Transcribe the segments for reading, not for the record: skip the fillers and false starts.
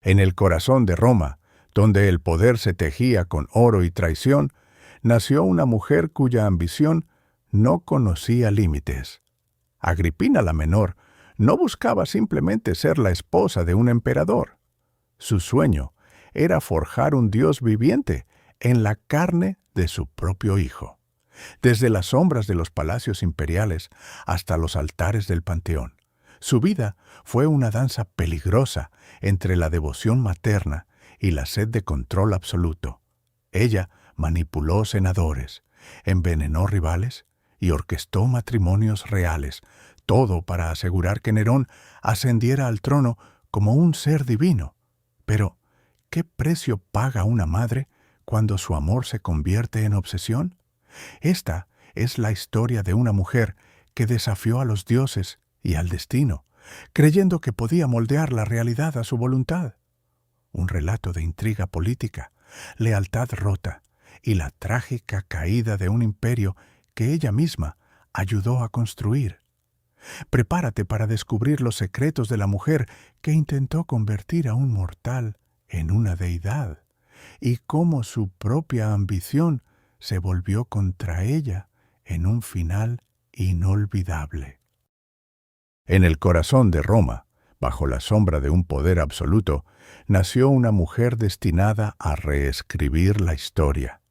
En el corazón de Roma, donde el poder se tejía con oro y traición, nació una mujer cuya ambición no conocía límites. Agripina la Menor no buscaba simplemente ser la esposa de un emperador. Su sueño era forjar un Dios viviente en la carne de su propio hijo. Desde las sombras de los palacios imperiales hasta los altares del Panteón, su vida fue una danza peligrosa entre la devoción materna y la sed de control absoluto. Ella manipuló senadores, envenenó rivales y orquestó matrimonios reales, todo para asegurar que Nerón ascendiera al trono como un ser divino. Pero, ¿qué precio paga una madre cuando su amor se convierte en obsesión? Esta es la historia de una mujer que desafió a los dioses y al destino, creyendo que podía moldear la realidad a su voluntad. Un relato de intriga política, lealtad rota y la trágica caída de un imperio que ella misma ayudó a construir. Prepárate para descubrir los secretos de la mujer que intentó convertir a un mortal en una deidad y cómo su propia ambición se volvió contra ella en un final inolvidable. En el corazón de Roma, bajo la sombra de un poder absoluto, nació una mujer destinada a reescribir la historia.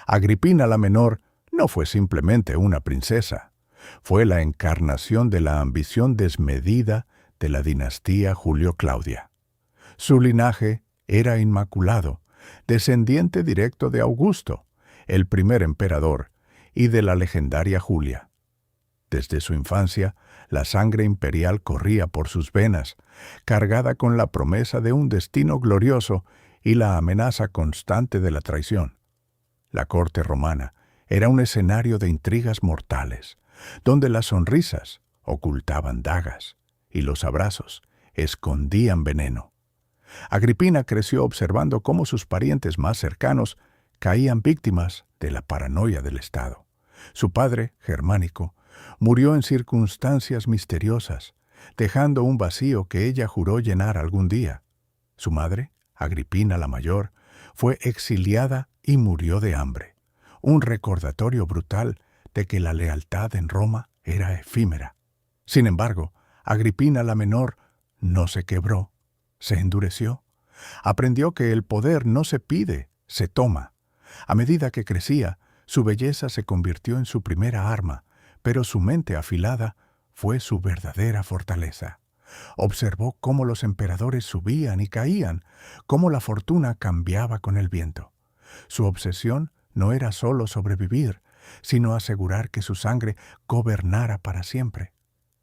Agripina la Menor no fue simplemente una princesa, fue la encarnación de la ambición desmedida de la dinastía Julio-Claudia. Su linaje era inmaculado, descendiente directo de Augusto, el primer emperador, y de la legendaria Julia. Desde su infancia, la sangre imperial corría por sus venas, cargada con la promesa de un destino glorioso y la amenaza constante de la traición. La corte romana era un escenario de intrigas mortales, donde las sonrisas ocultaban dagas y los abrazos escondían veneno. Agripina creció observando cómo sus parientes más cercanos caían víctimas de la paranoia del Estado. Su padre, Germánico, murió en circunstancias misteriosas, dejando un vacío que ella juró llenar algún día. Su madre, Agripina la Mayor, fue exiliada y murió de hambre, un recordatorio brutal de que la lealtad en Roma era efímera. Sin embargo, Agripina la Menor no se quebró, se endureció. Aprendió que el poder no se pide, se toma. A medida que crecía, su belleza se convirtió en su primera arma, pero su mente afilada fue su verdadera fortaleza. Observó cómo los emperadores subían y caían, cómo la fortuna cambiaba con el viento. Su obsesión no era solo sobrevivir, sino asegurar que su sangre gobernara para siempre.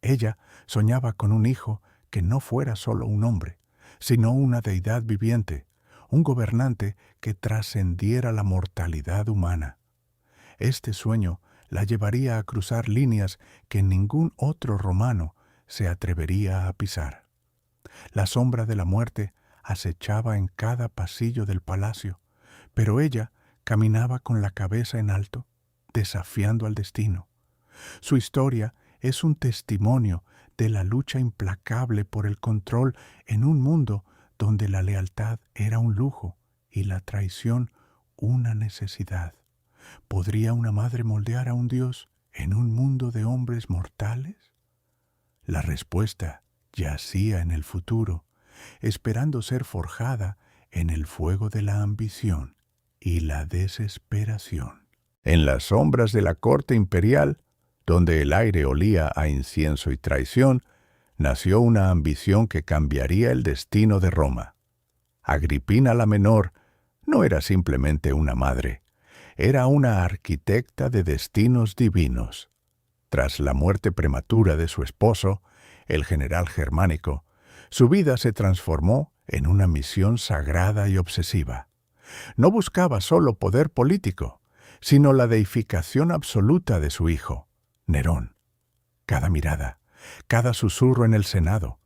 Ella soñaba con un hijo que no fuera solo un hombre, sino una deidad viviente, un gobernante que trascendiera la mortalidad humana. Este sueño la llevaría a cruzar líneas que ningún otro romano se atrevería a pisar. La sombra de la muerte acechaba en cada pasillo del palacio, pero ella caminaba con la cabeza en alto, desafiando al destino. Su historia es un testimonio de la lucha implacable por el control en un mundo donde la lealtad era un lujo y la traición una necesidad. ¿Podría una madre moldear a un Dios en un mundo de hombres mortales? La respuesta yacía en el futuro, esperando ser forjada en el fuego de la ambición y la desesperación. En las sombras de la corte imperial, donde el aire olía a incienso y traición, nació una ambición que cambiaría el destino de Roma. Agripina la Menor no era simplemente una madre, era una arquitecta de destinos divinos. Tras la muerte prematura de su esposo, el general Germánico, su vida se transformó en una misión sagrada y obsesiva. No buscaba solo poder político, sino la deificación absoluta de su hijo, Nerón. Cada mirada, cada susurro en el Senado,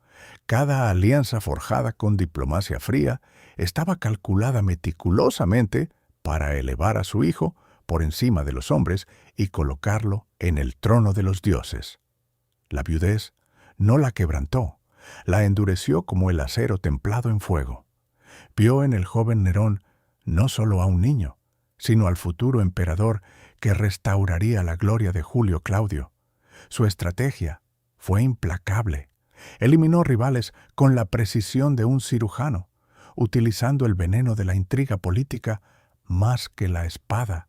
cada alianza forjada con diplomacia fría estaba calculada meticulosamente para elevar a su hijo por encima de los hombres y colocarlo en el trono de los dioses. La viudez no la quebrantó, la endureció como el acero templado en fuego. Vio en el joven Nerón no solo a un niño, sino al futuro emperador que restauraría la gloria de Julio Claudio. Su estrategia fue implacable. Eliminó rivales con la precisión de un cirujano, utilizando el veneno de la intriga política más que la espada.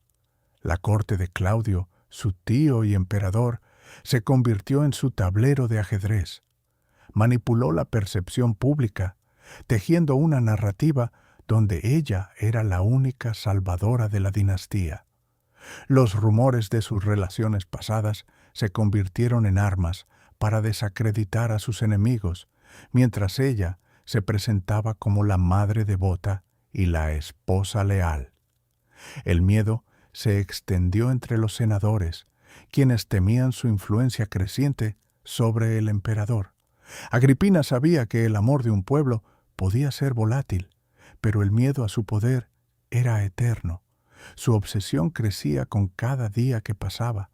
La corte de Claudio, su tío y emperador, se convirtió en su tablero de ajedrez. Manipuló la percepción pública, tejiendo una narrativa donde ella era la única salvadora de la dinastía. Los rumores de sus relaciones pasadas se convirtieron en armas para desacreditar a sus enemigos, mientras ella se presentaba como la madre devota y la esposa leal. El miedo se extendió entre los senadores, quienes temían su influencia creciente sobre el emperador. Agripina sabía que el amor de un pueblo podía ser volátil, pero el miedo a su poder era eterno. Su obsesión crecía con cada día que pasaba,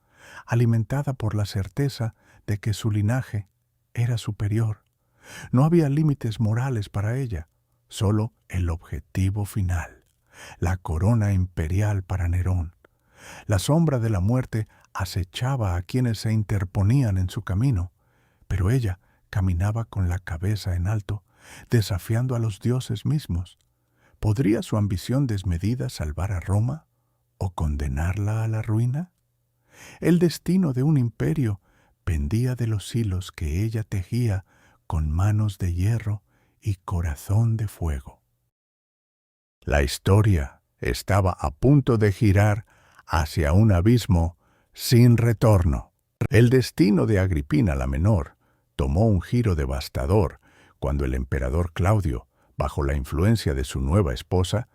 alimentada por la certeza de que su linaje era superior. No había límites morales para ella, solo el objetivo final, la corona imperial para Nerón. La sombra de la muerte acechaba a quienes se interponían en su camino, pero ella caminaba con la cabeza en alto, desafiando a los dioses mismos. ¿Podría su ambición desmedida salvar a Roma o condenarla a la ruina? El destino de un imperio pendía de los hilos que ella tejía con manos de hierro y corazón de fuego. La historia estaba a punto de girar hacia un abismo sin retorno. El destino de Agripina la Menor tomó un giro devastador cuando el emperador Claudio, bajo la influencia de su nueva esposa,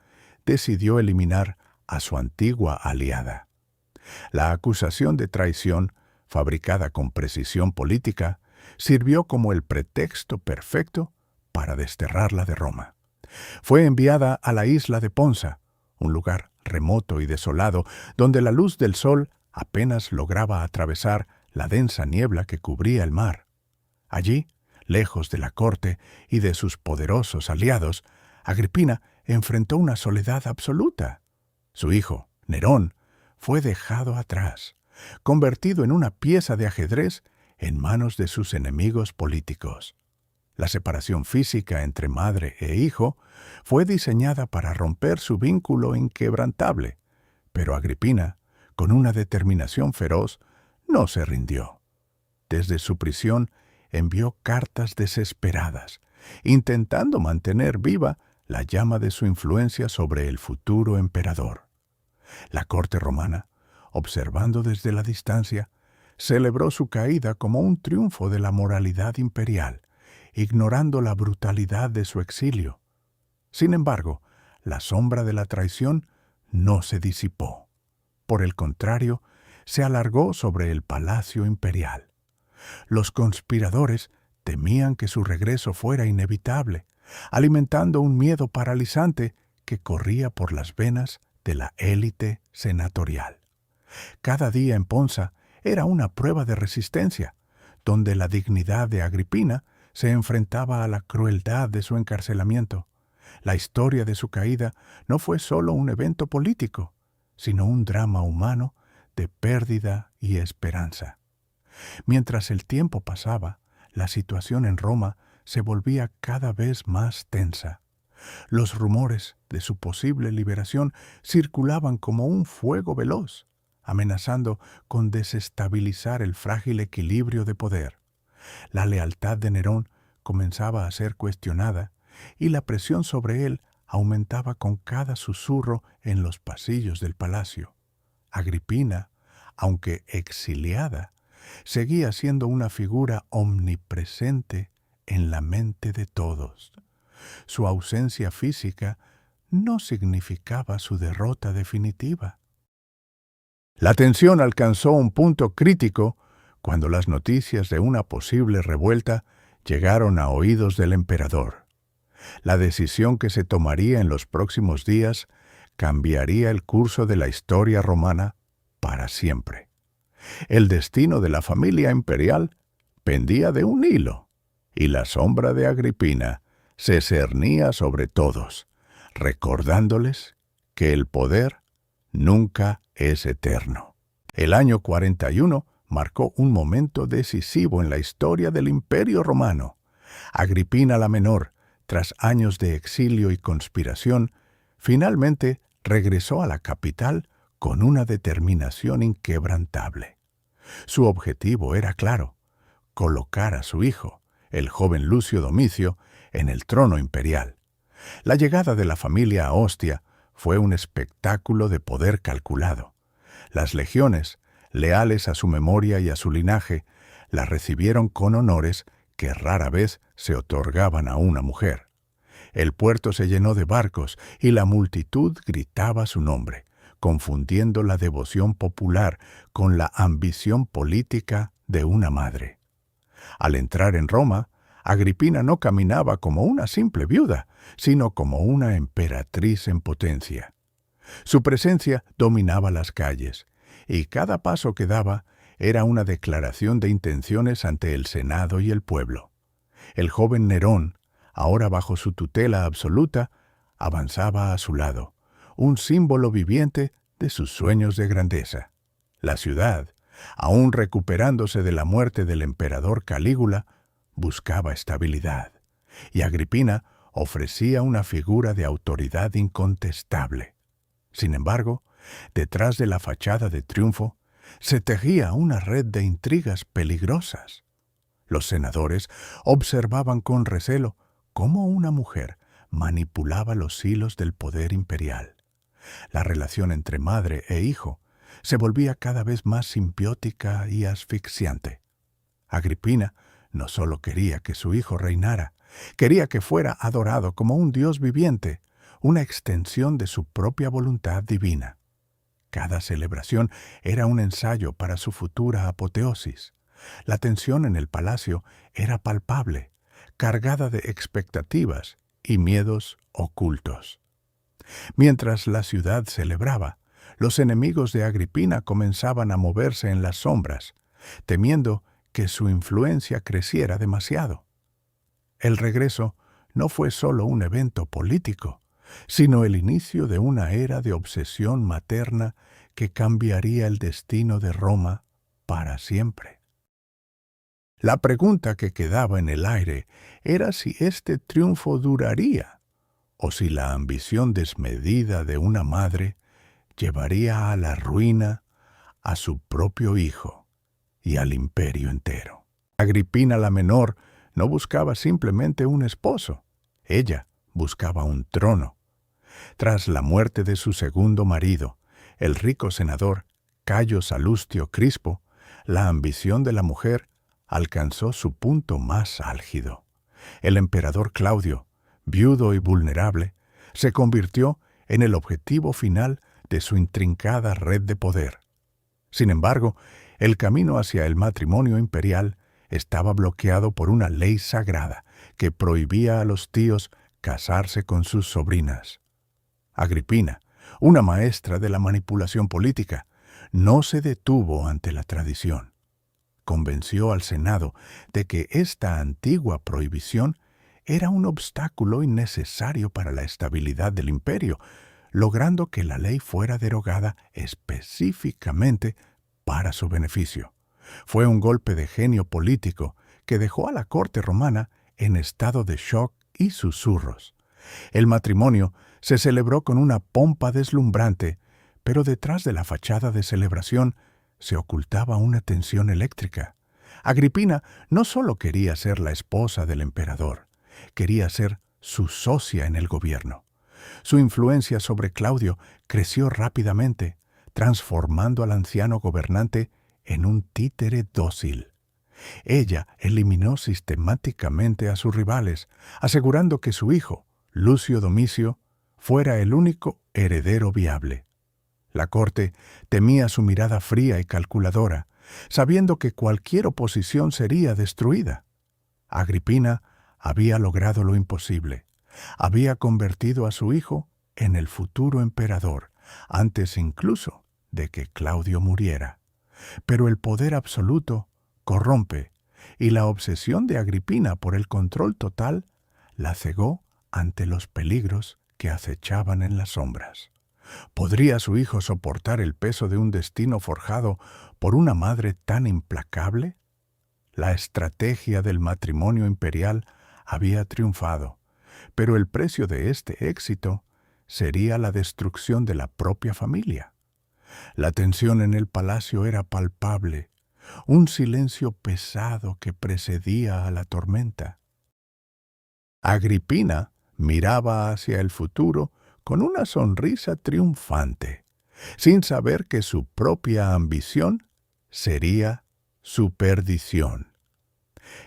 decidió eliminar a su antigua aliada. La acusación de traición, fabricada con precisión política, sirvió como el pretexto perfecto para desterrarla de Roma. Fue enviada a la isla de Ponza, un lugar remoto y desolado, donde la luz del sol apenas lograba atravesar la densa niebla que cubría el mar. Allí, lejos de la corte y de sus poderosos aliados, Agripina enfrentó una soledad absoluta. Su hijo, Nerón, fue dejado atrás, convertido en una pieza de ajedrez en manos de sus enemigos políticos. La separación física entre madre e hijo fue diseñada para romper su vínculo inquebrantable, pero Agripina, con una determinación feroz, no se rindió. Desde su prisión envió cartas desesperadas, intentando mantener viva la llama de su influencia sobre el futuro emperador. La corte romana, observando desde la distancia, celebró su caída como un triunfo de la moralidad imperial, ignorando la brutalidad de su exilio. Sin embargo, la sombra de la traición no se disipó. Por el contrario, se alargó sobre el palacio imperial. Los conspiradores temían que su regreso fuera inevitable, alimentando un miedo paralizante que corría por las venas de la élite senatorial. Cada día en Ponza era una prueba de resistencia, donde la dignidad de Agripina se enfrentaba a la crueldad de su encarcelamiento. La historia de su caída no fue solo un evento político, sino un drama humano de pérdida y esperanza. Mientras el tiempo pasaba, la situación en Roma se volvía cada vez más tensa. Los rumores de su posible liberación circulaban como un fuego veloz, amenazando con desestabilizar el frágil equilibrio de poder. La lealtad de Nerón comenzaba a ser cuestionada y la presión sobre él aumentaba con cada susurro en los pasillos del palacio. Agripina, aunque exiliada, seguía siendo una figura omnipresente en la mente de todos. Su ausencia física no significaba su derrota definitiva. La tensión alcanzó un punto crítico cuando las noticias de una posible revuelta llegaron a oídos del emperador. La decisión que se tomaría en los próximos días cambiaría el curso de la historia romana para siempre. El destino de la familia imperial pendía de un hilo, y la sombra de Agripina se cernía sobre todos, recordándoles que el poder nunca es eterno. El año 41 marcó un momento decisivo en la historia del Imperio Romano. Agripina la Menor, tras años de exilio y conspiración, finalmente regresó a la capital con una determinación inquebrantable. Su objetivo era claro: colocar a su hijo, el joven Lucio Domicio, en el trono imperial. La llegada de la familia a Ostia fue un espectáculo de poder calculado. Las legiones, leales a su memoria y a su linaje, la recibieron con honores que rara vez se otorgaban a una mujer. El puerto se llenó de barcos y la multitud gritaba su nombre, confundiendo la devoción popular con la ambición política de una madre. Al entrar en Roma, Agripina no caminaba como una simple viuda, sino como una emperatriz en potencia. Su presencia dominaba las calles, y cada paso que daba era una declaración de intenciones ante el Senado y el pueblo. El joven Nerón, ahora bajo su tutela absoluta, avanzaba a su lado, un símbolo viviente de sus sueños de grandeza. La ciudad, aún recuperándose de la muerte del emperador Calígula, buscaba estabilidad, y Agripina ofrecía una figura de autoridad incontestable. Sin embargo, detrás de la fachada de triunfo, se tejía una red de intrigas peligrosas. Los senadores observaban con recelo cómo una mujer manipulaba los hilos del poder imperial. La relación entre madre e hijo se volvía cada vez más simbiótica y asfixiante. Agripina no solo quería que su hijo reinara, quería que fuera adorado como un Dios viviente, una extensión de su propia voluntad divina. Cada celebración era un ensayo para su futura apoteosis. La tensión en el palacio era palpable, cargada de expectativas y miedos ocultos. Mientras la ciudad celebraba, los enemigos de Agripina comenzaban a moverse en las sombras, temiendo que su influencia creciera demasiado. El regreso no fue solo un evento político, sino el inicio de una era de obsesión materna que cambiaría el destino de Roma para siempre. La pregunta que quedaba en el aire era si este triunfo duraría, o si la ambición desmedida de una madre llevaría a la ruina a su propio hijo y al imperio entero. Agripina la Menor no buscaba simplemente un esposo, ella buscaba un trono. Tras la muerte de su segundo marido, el rico senador Cayo Salustio Crispo, la ambición de la mujer alcanzó su punto más álgido. El emperador Claudio, viudo y vulnerable, se convirtió en el objetivo final de su intrincada red de poder. Sin embargo, el camino hacia el matrimonio imperial estaba bloqueado por una ley sagrada que prohibía a los tíos casarse con sus sobrinas. Agripina, una maestra de la manipulación política, no se detuvo ante la tradición. Convenció al Senado de que esta antigua prohibición era un obstáculo innecesario para la estabilidad del imperio, logrando que la ley fuera derogada específicamente para su beneficio. Fue un golpe de genio político que dejó a la corte romana en estado de shock y susurros. El matrimonio se celebró con una pompa deslumbrante, pero detrás de la fachada de celebración se ocultaba una tensión eléctrica. Agripina no solo quería ser la esposa del emperador, quería ser su socia en el gobierno. Su influencia sobre Claudio creció rápidamente, transformando al anciano gobernante en un títere dócil. Ella eliminó sistemáticamente a sus rivales, asegurando que su hijo, Lucio Domicio, fuera el único heredero viable. La corte temía su mirada fría y calculadora, sabiendo que cualquier oposición sería destruida. Agripina había logrado lo imposible. Había convertido a su hijo en el futuro emperador, antes incluso de que Claudio muriera. Pero el poder absoluto corrompe, y la obsesión de Agripina por el control total la cegó ante los peligros que acechaban en las sombras. ¿Podría su hijo soportar el peso de un destino forjado por una madre tan implacable? La estrategia del matrimonio imperial había triunfado, pero el precio de este éxito sería la destrucción de la propia familia. La tensión en el palacio era palpable, un silencio pesado que precedía a la tormenta. Agripina miraba hacia el futuro con una sonrisa triunfante, sin saber que su propia ambición sería su perdición.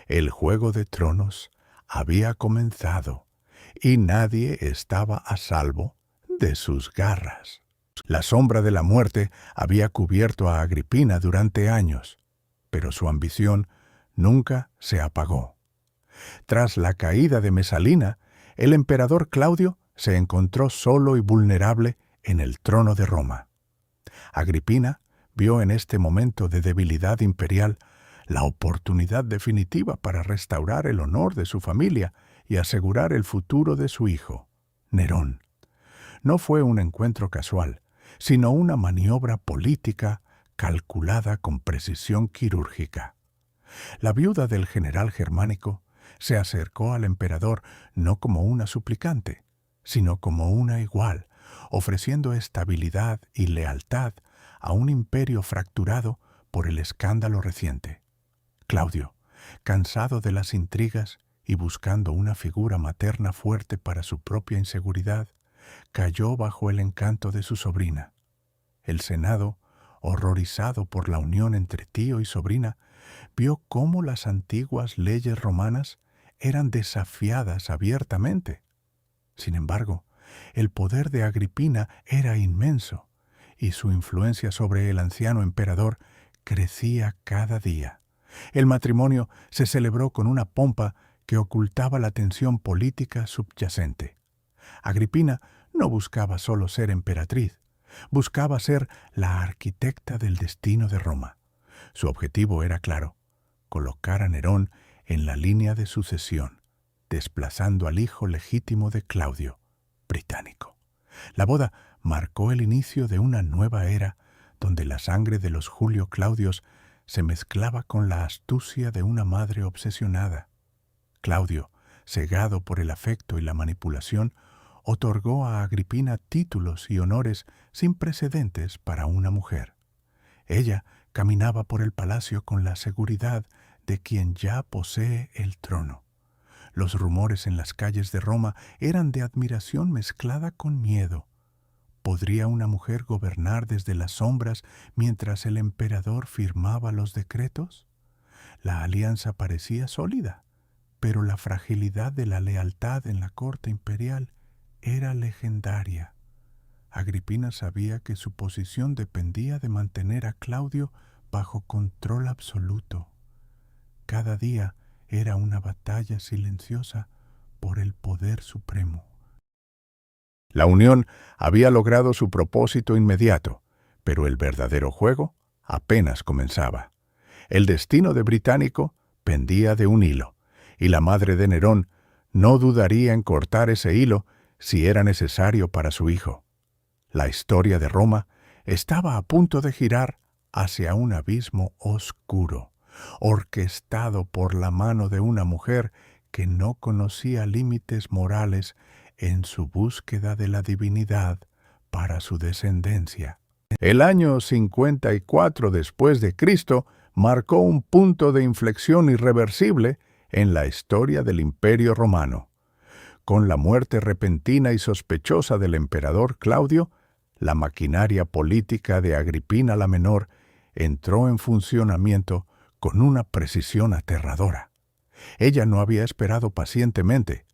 El Juego de Tronos había comenzado y nadie estaba a salvo de sus garras. La sombra de la muerte había cubierto a Agripina durante años, pero su ambición nunca se apagó. Tras la caída de Mesalina, el emperador Claudio se encontró solo y vulnerable en el trono de Roma. Agripina vio en este momento de debilidad imperial la oportunidad definitiva para restaurar el honor de su familia y asegurar el futuro de su hijo, Nerón. No fue un encuentro casual, sino una maniobra política calculada con precisión quirúrgica. La viuda del general germánico se acercó al emperador no como una suplicante, sino como una igual, ofreciendo estabilidad y lealtad a un imperio fracturado por el escándalo reciente. Claudio, cansado de las intrigas y buscando una figura materna fuerte para su propia inseguridad, cayó bajo el encanto de su sobrina. El Senado, horrorizado por la unión entre tío y sobrina, vio cómo las antiguas leyes romanas eran desafiadas abiertamente. Sin embargo, el poder de Agripina era inmenso, y su influencia sobre el anciano emperador crecía cada día. El matrimonio se celebró con una pompa que ocultaba la tensión política subyacente. Agripina no buscaba solo ser emperatriz, buscaba ser la arquitecta del destino de Roma. Su objetivo era claro: colocar a Nerón en la línea de sucesión, desplazando al hijo legítimo de Claudio, británico. La boda marcó el inicio de una nueva era donde la sangre de los Julio Claudios se mezclaba con la astucia de una madre obsesionada. Claudio, cegado por el afecto y la manipulación, otorgó a Agripina títulos y honores sin precedentes para una mujer. Ella caminaba por el palacio con la seguridad de quien ya posee el trono. Los rumores en las calles de Roma eran de admiración mezclada con miedo. ¿Podría una mujer gobernar desde las sombras mientras el emperador firmaba los decretos? La alianza parecía sólida, pero la fragilidad de la lealtad en la corte imperial era legendaria. Agripina sabía que su posición dependía de mantener a Claudio bajo control absoluto. Cada día era una batalla silenciosa por el poder supremo. La unión había logrado su propósito inmediato, pero el verdadero juego apenas comenzaba. El destino de Británico pendía de un hilo, y la madre de Nerón no dudaría en cortar ese hilo si era necesario para su hijo. La historia de Roma estaba a punto de girar hacia un abismo oscuro, orquestado por la mano de una mujer que no conocía límites morales en su búsqueda de la divinidad para su descendencia. El año 54 después de Cristo marcó un punto de inflexión irreversible en la historia del Imperio Romano. Con la muerte repentina y sospechosa del emperador Claudio, la maquinaria política de Agripina la Menor entró en funcionamiento con una precisión aterradora. Ella no había esperado pacientemente,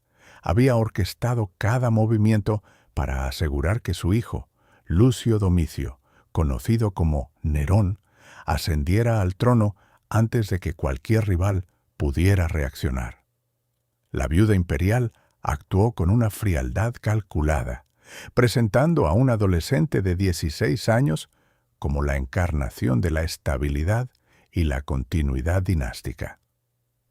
había orquestado cada movimiento para asegurar que su hijo, Lucio Domicio, conocido como Nerón, ascendiera al trono antes de que cualquier rival pudiera reaccionar. La viuda imperial actuó con una frialdad calculada, presentando a un adolescente de 16 años como la encarnación de la estabilidad y la continuidad dinástica.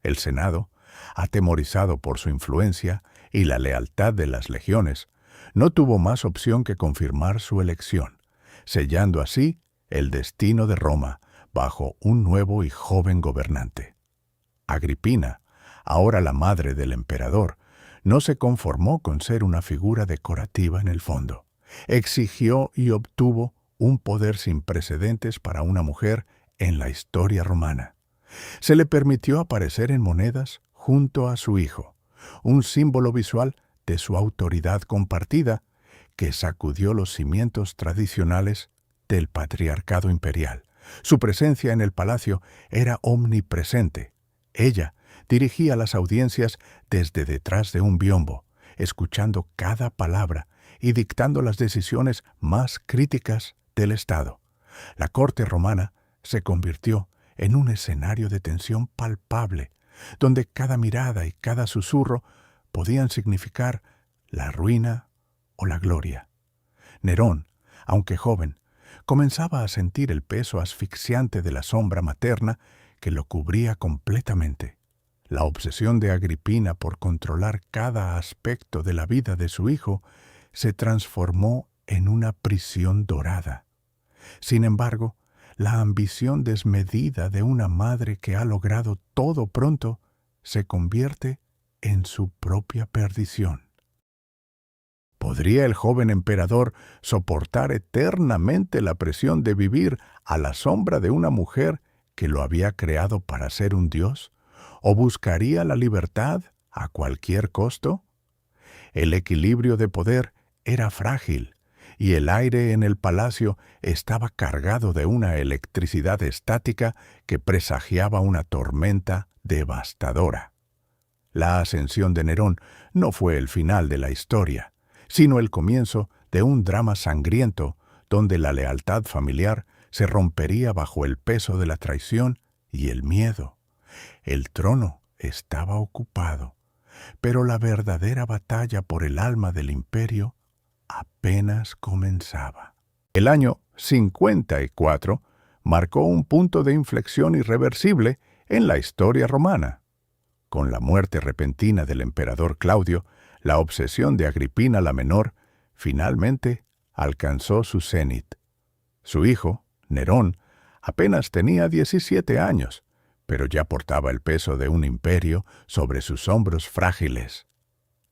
El Senado, atemorizado por su influencia, y la lealtad de las legiones, no tuvo más opción que confirmar su elección, sellando así el destino de Roma bajo un nuevo y joven gobernante. Agripina, ahora la madre del emperador, no se conformó con ser una figura decorativa en el fondo. Exigió y obtuvo un poder sin precedentes para una mujer en la historia romana. Se le permitió aparecer en monedas junto a su hijo, un símbolo visual de su autoridad compartida que sacudió los cimientos tradicionales del patriarcado imperial. Su presencia en el palacio era omnipresente. Ella dirigía las audiencias desde detrás de un biombo, escuchando cada palabra y dictando las decisiones más críticas del Estado. La corte romana se convirtió en un escenario de tensión palpable, donde cada mirada y cada susurro podían significar la ruina o la gloria. Nerón, aunque joven, comenzaba a sentir el peso asfixiante de la sombra materna que lo cubría completamente. La obsesión de Agripina por controlar cada aspecto de la vida de su hijo se transformó en una prisión dorada. Sin embargo, la ambición desmedida de una madre que ha logrado todo pronto se convierte en su propia perdición. ¿Podría el joven emperador soportar eternamente la presión de vivir a la sombra de una mujer que lo había creado para ser un dios? ¿O buscaría la libertad a cualquier costo? El equilibrio de poder era frágil y el aire en el palacio estaba cargado de una electricidad estática que presagiaba una tormenta devastadora. La ascensión de Nerón no fue el final de la historia, sino el comienzo de un drama sangriento donde la lealtad familiar se rompería bajo el peso de la traición y el miedo. El trono estaba ocupado, pero la verdadera batalla por el alma del imperio apenas comenzaba. El año 54 marcó un punto de inflexión irreversible en la historia romana. Con la muerte repentina del emperador Claudio, la obsesión de Agripina la Menor finalmente alcanzó su cenit. Su hijo, Nerón, apenas tenía 17 años, pero ya portaba el peso de un imperio sobre sus hombros frágiles.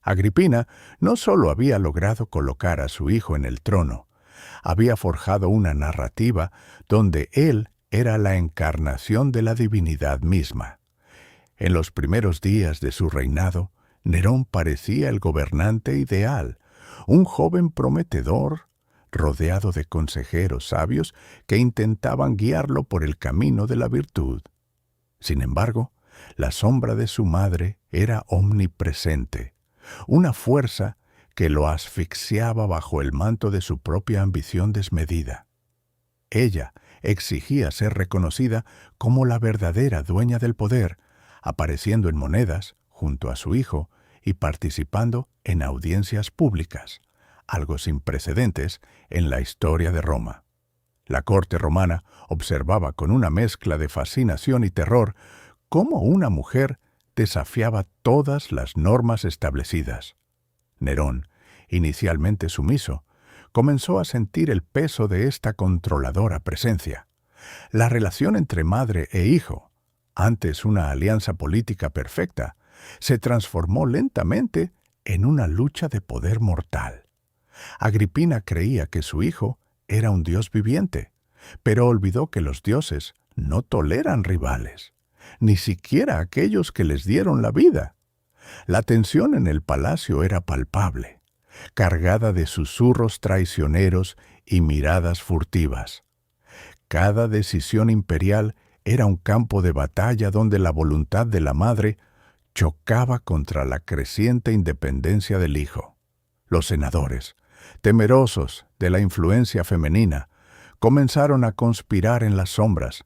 Agripina no solo había logrado colocar a su hijo en el trono, había forjado una narrativa donde él era la encarnación de la divinidad misma. En los primeros días de su reinado, Nerón parecía el gobernante ideal, un joven prometedor, rodeado de consejeros sabios que intentaban guiarlo por el camino de la virtud. Sin embargo, la sombra de su madre era omnipresente, una fuerza que lo asfixiaba bajo el manto de su propia ambición desmedida. Ella exigía ser reconocida como la verdadera dueña del poder, apareciendo en monedas junto a su hijo y participando en audiencias públicas, algo sin precedentes en la historia de Roma. La corte romana observaba con una mezcla de fascinación y terror cómo una mujer desafiaba todas las normas establecidas. Nerón, inicialmente sumiso, comenzó a sentir el peso de esta controladora presencia. La relación entre madre e hijo, antes una alianza política perfecta, se transformó lentamente en una lucha de poder mortal. Agripina creía que su hijo era un dios viviente, pero olvidó que los dioses no toleran rivales, ni siquiera aquellos que les dieron la vida. La tensión en el palacio era palpable, cargada de susurros traicioneros y miradas furtivas. Cada decisión imperial era un campo de batalla donde la voluntad de la madre chocaba contra la creciente independencia del hijo. Los senadores, temerosos de la influencia femenina, comenzaron a conspirar en las sombras,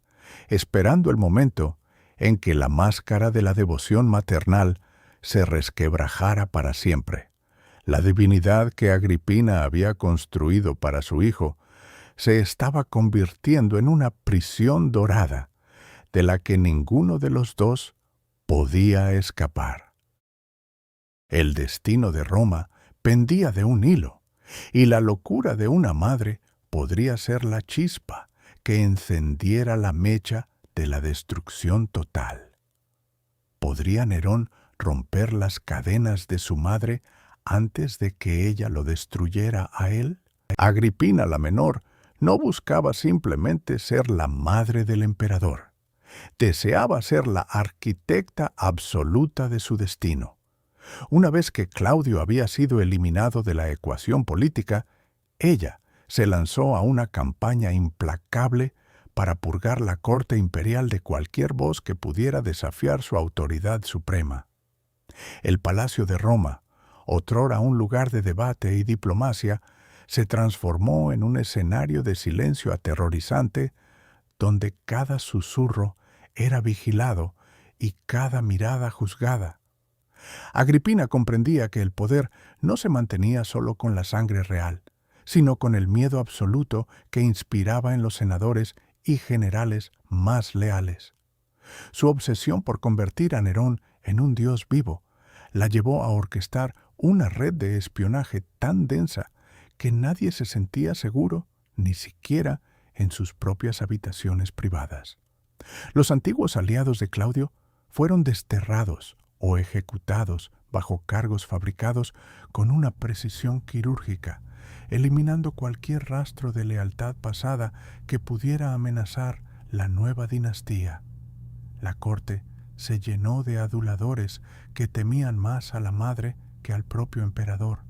esperando el momento en que la máscara de la devoción maternal se resquebrajara para siempre. La divinidad que Agripina había construido para su hijo se estaba convirtiendo en una prisión dorada, de la que ninguno de los dos podía escapar. El destino de Roma pendía de un hilo, y la locura de una madre podría ser la chispa que encendiera la mecha de la destrucción total. ¿Podría Nerón romper las cadenas de su madre antes de que ella lo destruyera a él? Agripina la menor no buscaba simplemente ser la madre del emperador. Deseaba ser la arquitecta absoluta de su destino. Una vez que Claudio había sido eliminado de la ecuación política, ella se lanzó a una campaña implacable para purgar la corte imperial de cualquier voz que pudiera desafiar su autoridad suprema. El Palacio de Roma, otrora un lugar de debate y diplomacia, se transformó en un escenario de silencio aterrorizante donde cada susurro era vigilado y cada mirada juzgada. Agripina comprendía que el poder no se mantenía solo con la sangre real, sino con el miedo absoluto que inspiraba en los senadores y generales más leales. Su obsesión por convertir a Nerón en un dios vivo la llevó a orquestar una red de espionaje tan densa que nadie se sentía seguro, ni siquiera en sus propias habitaciones privadas. Los antiguos aliados de Claudio fueron desterrados o ejecutados bajo cargos fabricados con una precisión quirúrgica, eliminando cualquier rastro de lealtad pasada que pudiera amenazar la nueva dinastía. La corte se llenó de aduladores que temían más a la madre que al propio emperador,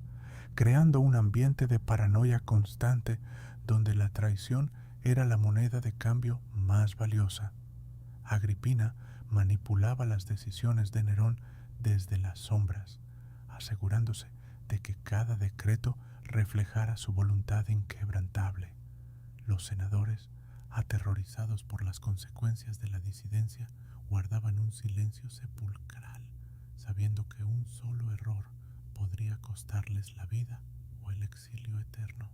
creando un ambiente de paranoia constante donde la traición era la moneda de cambio más valiosa. Agripina manipulaba las decisiones de Nerón desde las sombras, asegurándose de que cada decreto reflejara su voluntad inquebrantable. Los senadores, aterrorizados por las consecuencias de la disidencia, guardaban un silencio sepulcral, sabiendo que un solo error podría costarles la vida o el exilio eterno.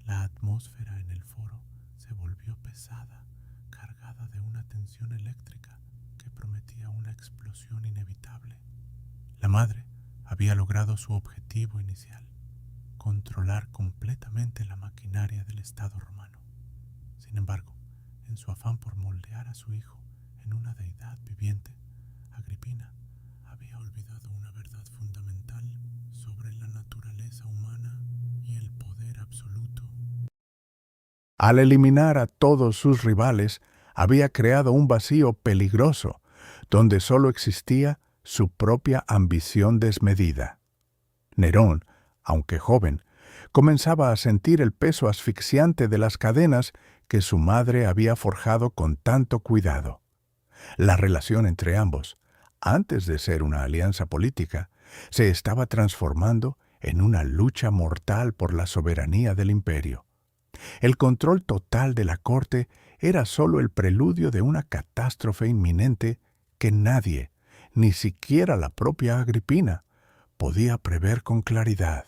La atmósfera en el foro se volvió pesada, cargada de una tensión eléctrica que prometía una explosión inevitable. La madre había logrado su objetivo inicial: controlar completamente la maquinaria del Estado romano. Sin embargo, en su afán por moldear a su hijo en una deidad viviente, Agripina había olvidado una verdad fundamental sobre la naturaleza humana y el poder absoluto. Al eliminar a todos sus rivales, había creado un vacío peligroso, donde solo existía su propia ambición desmedida. Nerón, aunque joven, comenzaba a sentir el peso asfixiante de las cadenas que su madre había forjado con tanto cuidado. La relación entre ambos, antes de ser una alianza política, se estaba transformando en una lucha mortal por la soberanía del imperio. El control total de la corte era solo el preludio de una catástrofe inminente que nadie, ni siquiera la propia Agripina, podía prever con claridad.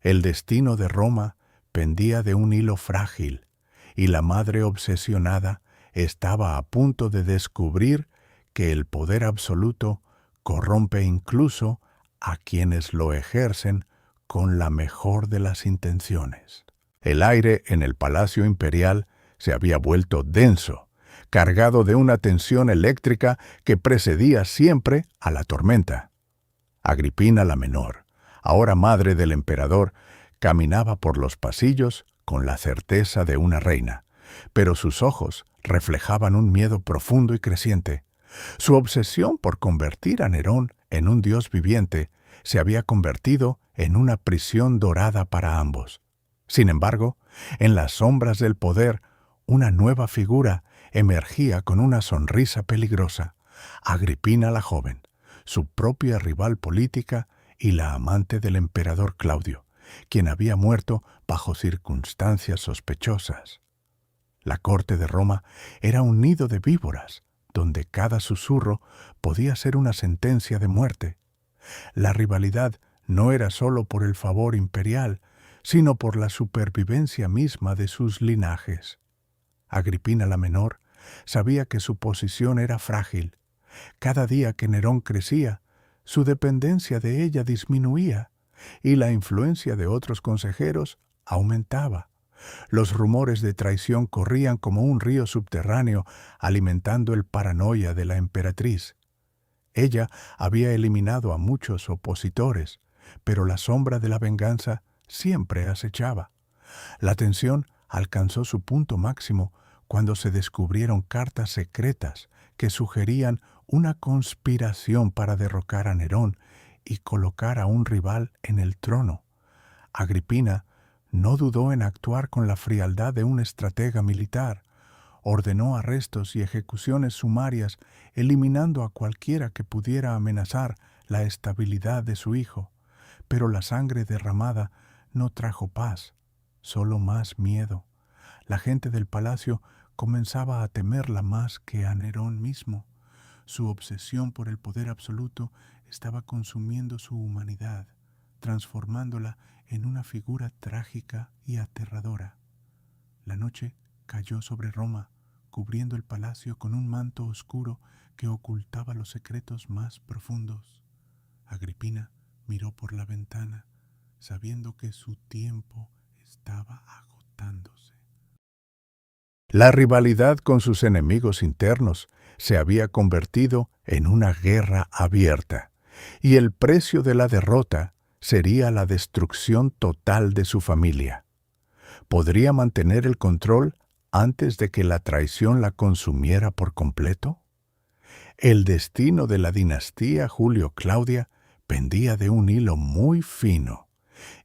El destino de Roma pendía de un hilo frágil, y la madre obsesionada estaba a punto de descubrir que el poder absoluto corrompe incluso a quienes lo ejercen con la mejor de las intenciones. El aire en el Palacio Imperial se había vuelto denso, cargado de una tensión eléctrica que precedía siempre a la tormenta. Agripina la menor, ahora madre del emperador, caminaba por los pasillos con la certeza de una reina, pero sus ojos reflejaban un miedo profundo y creciente. Su obsesión por convertir a Nerón en un dios viviente se había convertido en una prisión dorada para ambos. Sin embargo, en las sombras del poder, una nueva figura emergía con una sonrisa peligrosa: Agripina la joven, su propia rival política y la amante del emperador Claudio, quien había muerto bajo circunstancias sospechosas. La corte de Roma era un nido de víboras, donde cada susurro podía ser una sentencia de muerte. La rivalidad no era solo por el favor imperial, sino por la supervivencia misma de sus linajes. Agripina la menor sabía que su posición era frágil. Cada día que Nerón crecía, su dependencia de ella disminuía y la influencia de otros consejeros aumentaba. Los rumores de traición corrían como un río subterráneo, alimentando el paranoia de la emperatriz. Ella había eliminado a muchos opositores, pero la sombra de la venganza siempre acechaba. La tensión alcanzó su punto máximo cuando se descubrieron cartas secretas que sugerían una conspiración para derrocar a Nerón y colocar a un rival en el trono. Agripina no dudó en actuar con la frialdad de un estratega militar. Ordenó arrestos y ejecuciones sumarias, eliminando a cualquiera que pudiera amenazar la estabilidad de su hijo. Pero la sangre derramada no trajo paz, solo más miedo. La gente del palacio comenzaba a temerla más que a Nerón mismo. Su obsesión por el poder absoluto estaba consumiendo su humanidad, transformándola en una figura trágica y aterradora. La noche cayó sobre Roma, cubriendo el palacio con un manto oscuro que ocultaba los secretos más profundos. Agripina miró por la ventana, sabiendo que su tiempo estaba agotándose. La rivalidad con sus enemigos internos se había convertido en una guerra abierta, y el precio de la derrota sería la destrucción total de su familia. ¿Podría mantener el control antes de que la traición la consumiera por completo? El destino de la dinastía Julio-Claudia pendía de un hilo muy fino,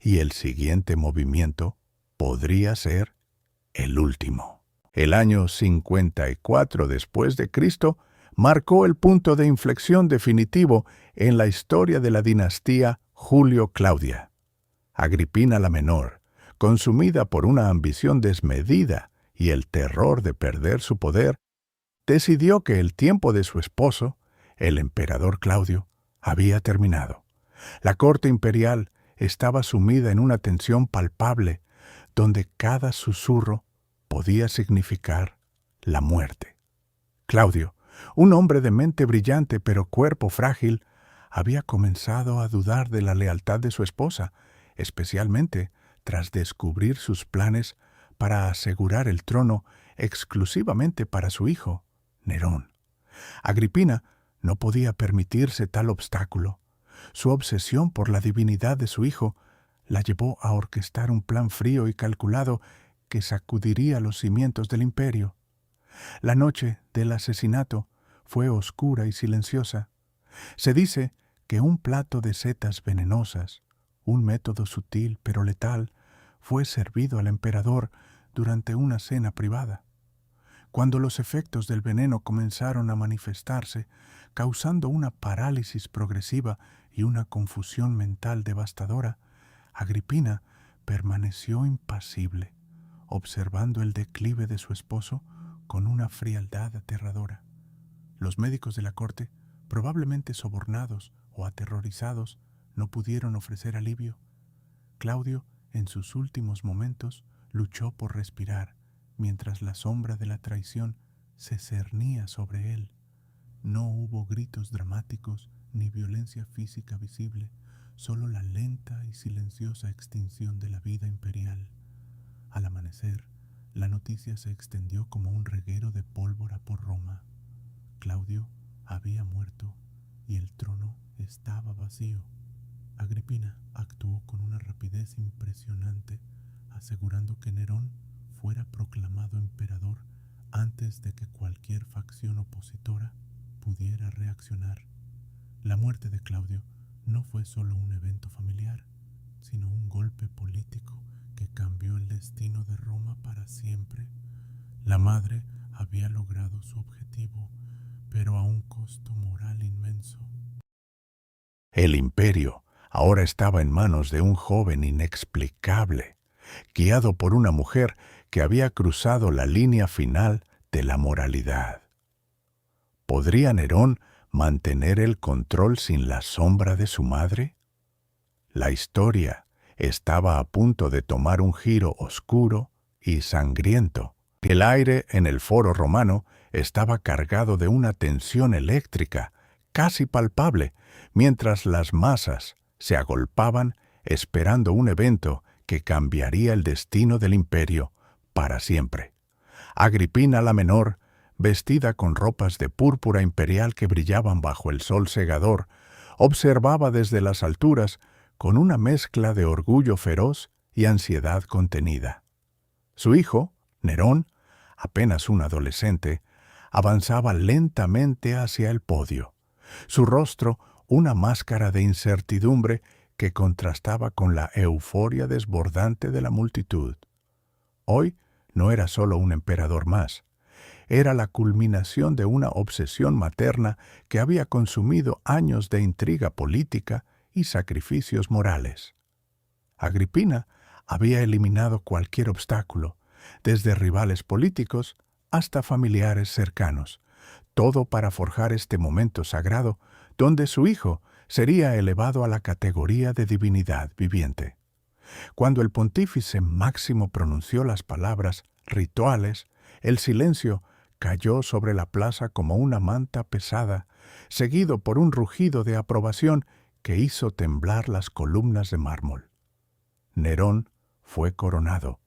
y el siguiente movimiento podría ser el último. El año 54 después de Cristo marcó el punto de inflexión definitivo en la historia de la dinastía Julio-Claudia. Agripina la Menor, consumida por una ambición desmedida y el terror de perder su poder, decidió que el tiempo de su esposo, el emperador Claudio, había terminado. La corte imperial estaba sumida en una tensión palpable, donde cada susurro podía significar la muerte. Claudio, un hombre de mente brillante pero cuerpo frágil, había comenzado a dudar de la lealtad de su esposa, especialmente tras descubrir sus planes para asegurar el trono exclusivamente para su hijo, Nerón. Agripina no podía permitirse tal obstáculo. Su obsesión por la divinidad de su hijo la llevó a orquestar un plan frío y calculado que sacudiría los cimientos del imperio. La noche del asesinato fue oscura y silenciosa. Se dice que un plato de setas venenosas, un método sutil pero letal, fue servido al emperador durante una cena privada. Cuando los efectos del veneno comenzaron a manifestarse, causando una parálisis progresiva y una confusión mental devastadora, Agripina permaneció impasible, observando el declive de su esposo con una frialdad aterradora. Los médicos de la corte, probablemente sobornados o aterrorizados, no pudieron ofrecer alivio. Claudio, en sus últimos momentos, luchó por respirar, mientras la sombra de la traición se cernía sobre él. No hubo gritos dramáticos ni violencia física visible, solo la lenta y silenciosa extinción de la vida imperial. Al amanecer, la noticia se extendió como un reguero de pólvora por Roma. Claudio había muerto y el trono estaba vacío. Agripina actuó con una rapidez impresionante, asegurando que Nerón fuera proclamado emperador antes de que cualquier facción opositora pudiera reaccionar. La muerte de Claudio no fue solo un evento familiar, sino un golpe político que cambió el destino de Roma para siempre. La madre había logrado su objetivo, pero a un costo moral inmenso. El imperio ahora estaba en manos de un joven inexplicable, guiado por una mujer que había cruzado la línea final de la moralidad. ¿Podría Nerón mantener el control sin la sombra de su madre? La historia estaba a punto de tomar un giro oscuro y sangriento. El aire en el foro romano estaba cargado de una tensión eléctrica casi palpable, mientras las masas se agolpaban esperando un evento que cambiaría el destino del imperio para siempre. Agripina la Menor, vestida con ropas de púrpura imperial que brillaban bajo el sol cegador, observaba desde las alturas con una mezcla de orgullo feroz y ansiedad contenida. Su hijo, Nerón, apenas un adolescente, avanzaba lentamente hacia el podio. Su rostro una máscara de incertidumbre que contrastaba con la euforia desbordante de la multitud. Hoy no era solo un emperador más. Era la culminación de una obsesión materna que había consumido años de intriga política y sacrificios morales. Agripina había eliminado cualquier obstáculo, desde rivales políticos hasta familiares cercanos, todo para forjar este momento sagrado donde su hijo sería elevado a la categoría de divinidad viviente. Cuando el pontífice máximo pronunció las palabras rituales, el silencio cayó sobre la plaza como una manta pesada, seguido por un rugido de aprobación que hizo temblar las columnas de mármol. Nerón fue coronado,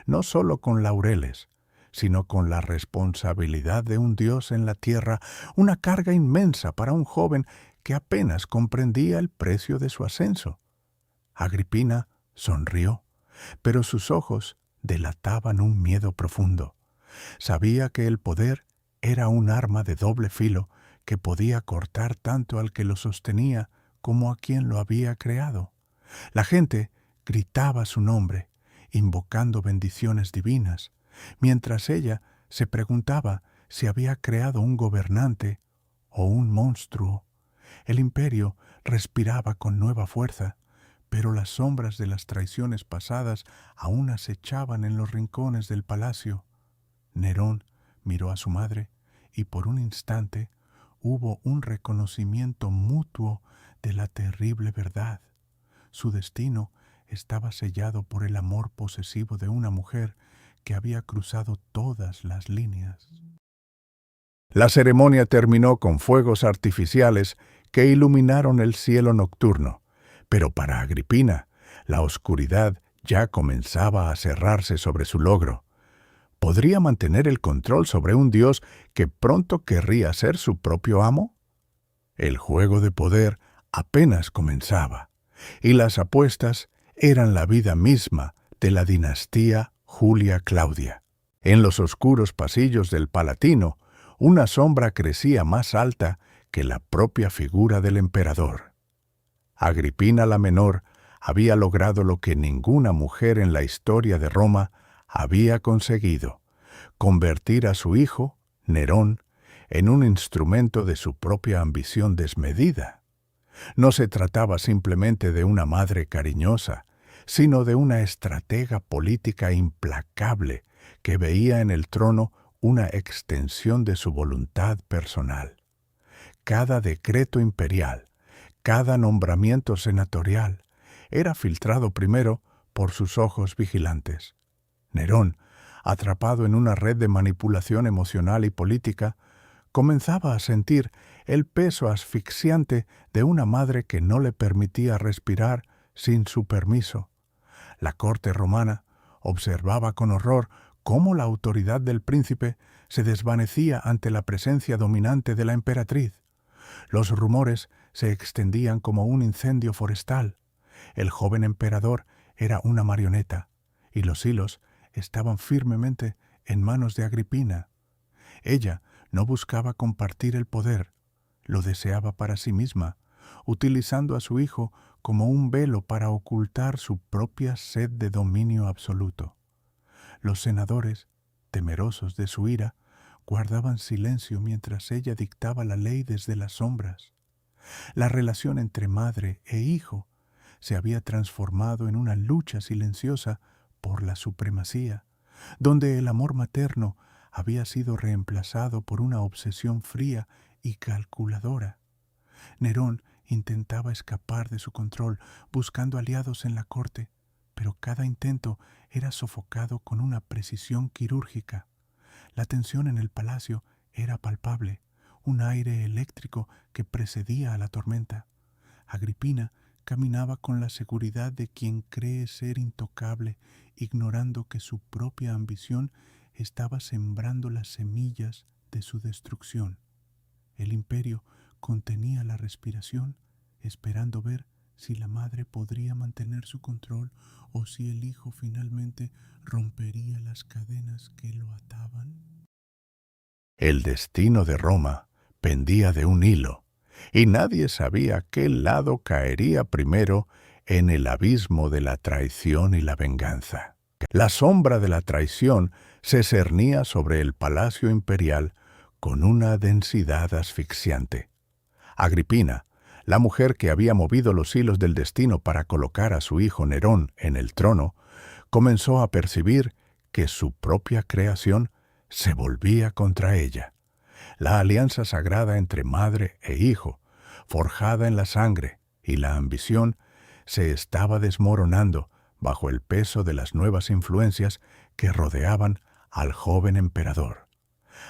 no solo con laureles, sino con la responsabilidad de un dios en la tierra, una carga inmensa para un joven que apenas comprendía el precio de su ascenso. Agripina sonrió, pero sus ojos delataban un miedo profundo. Sabía que el poder era un arma de doble filo que podía cortar tanto al que lo sostenía como a quien lo había creado. La gente gritaba su nombre, invocando bendiciones divinas, mientras ella se preguntaba si había creado un gobernante o un monstruo. El imperio respiraba con nueva fuerza, pero las sombras de las traiciones pasadas aún acechaban en los rincones del palacio. Nerón miró a su madre y por un instante hubo un reconocimiento mutuo de la terrible verdad. Su destino estaba sellado por el amor posesivo de una mujer que había cruzado todas las líneas. La ceremonia terminó con fuegos artificiales que iluminaron el cielo nocturno, pero para Agripina, la oscuridad ya comenzaba a cerrarse sobre su logro. ¿Podría mantener el control sobre un dios que pronto querría ser su propio amo? El juego de poder apenas comenzaba, y las apuestas eran la vida misma de la dinastía Julia Claudia. En los oscuros pasillos del Palatino, una sombra crecía más alta que la propia figura del emperador. Agripina la Menor había logrado lo que ninguna mujer en la historia de Roma había conseguido: convertir a su hijo, Nerón, en un instrumento de su propia ambición desmedida. No se trataba simplemente de una madre cariñosa, sino de una estratega política implacable que veía en el trono una extensión de su voluntad personal. Cada decreto imperial, cada nombramiento senatorial, era filtrado primero por sus ojos vigilantes. Nerón, atrapado en una red de manipulación emocional y política, comenzaba a sentir el peso asfixiante de una madre que no le permitía respirar sin su permiso. La corte romana observaba con horror cómo la autoridad del príncipe se desvanecía ante la presencia dominante de la emperatriz. Los rumores se extendían como un incendio forestal. El joven emperador era una marioneta, y los hilos estaban firmemente en manos de Agripina. Ella no buscaba compartir el poder, lo deseaba para sí misma, utilizando a su hijo como un velo para ocultar su propia sed de dominio absoluto. Los senadores, temerosos de su ira, guardaban silencio mientras ella dictaba la ley desde las sombras. La relación entre madre e hijo se había transformado en una lucha silenciosa por la supremacía, donde el amor materno había sido reemplazado por una obsesión fría y calculadora. Nerón intentaba escapar de su control, buscando aliados en la corte, pero cada intento era sofocado con una precisión quirúrgica. La tensión en el palacio era palpable, un aire eléctrico que precedía a la tormenta. Agripina caminaba con la seguridad de quien cree ser intocable, ignorando que su propia ambición estaba sembrando las semillas de su destrucción. El imperio contenía la respiración, esperando ver si la madre podría mantener su control o si el hijo finalmente rompería las cadenas que lo ataban. El destino de Roma pendía de un hilo, y nadie sabía qué lado caería primero en el abismo de la traición y la venganza. La sombra de la traición se cernía sobre el palacio imperial con una densidad asfixiante. Agripina, la mujer que había movido los hilos del destino para colocar a su hijo Nerón en el trono, comenzó a percibir que su propia creación se volvía contra ella. La alianza sagrada entre madre e hijo, forjada en la sangre y la ambición, se estaba desmoronando bajo el peso de las nuevas influencias que rodeaban al joven emperador.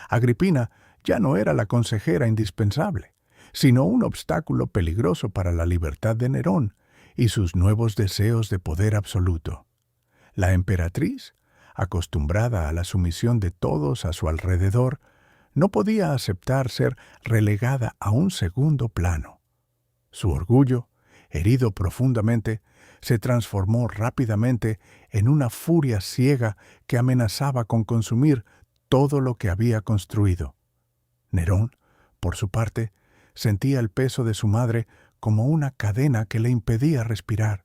Agripina ya no era la consejera indispensable, sino un obstáculo peligroso para la libertad de Nerón y sus nuevos deseos de poder absoluto. La emperatriz, acostumbrada a la sumisión de todos a su alrededor, no podía aceptar ser relegada a un segundo plano. Su orgullo, herido profundamente, se transformó rápidamente en una furia ciega que amenazaba con consumir todo lo que había construido. Nerón, por su parte, sentía el peso de su madre como una cadena que le impedía respirar.